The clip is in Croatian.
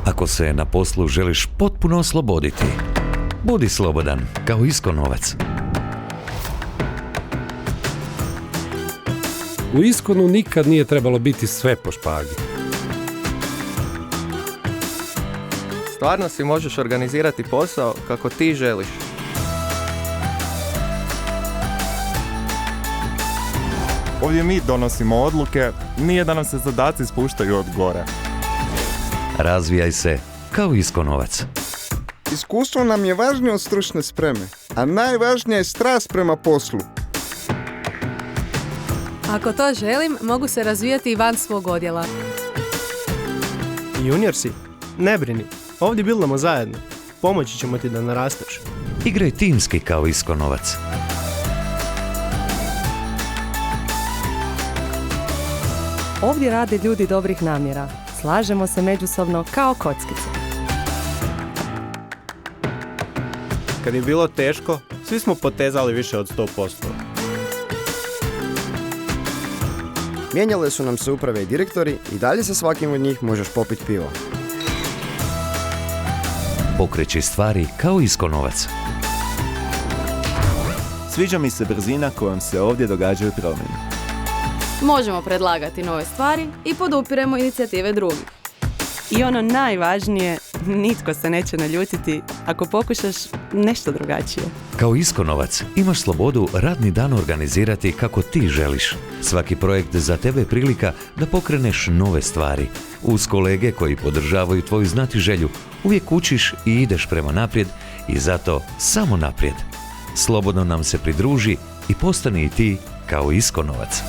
Ako se na poslu želiš potpuno osloboditi, budi slobodan kao Iskonovac. U Iskonu nikad nije trebalo biti sve po špagi. Stvarno si možeš organizirati posao kako ti želiš. Ovdje mi donosimo odluke, nije da nam se zadaci spuštaju od gore. Razvijaj se kao Iskonovac. Iskustvo nam je važnije od stručne spreme, a najvažnija je strast prema poslu. Ako to želim, mogu se razvijati i van svog odjela. Junior si? Ne brini, ovdje bildamo zajedno. Pomoći ćemo ti da narasteš. Igraj timski kao Iskonovac. Ovdje rade ljudi dobrih namjera. Slažemo se međusobno kao kockice. Kad je bilo teško, svi smo potezali više od 100%. Mijenjale su nam se uprave i direktori i dalje sa svakim od njih možeš popiti pivo. Pokreći stvari kao Iskonovac. Sviđa mi se brzina kojom se ovdje događaju promjene. Možemo predlagati nove stvari i podupiremo inicijative drugih. I ono najvažnije, nitko se neće naljutiti ako pokušaš nešto drugačije. Kao Iskonovac imaš slobodu radni dan organizirati kako ti želiš. Svaki projekt za tebe je prilika da pokreneš nove stvari. Uz kolege koji podržavaju tvoju znatiželju, uvijek učiš i ideš prema naprijed i zato samo naprijed. Slobodno nam se pridruži i postani i ti kao Iskonovac.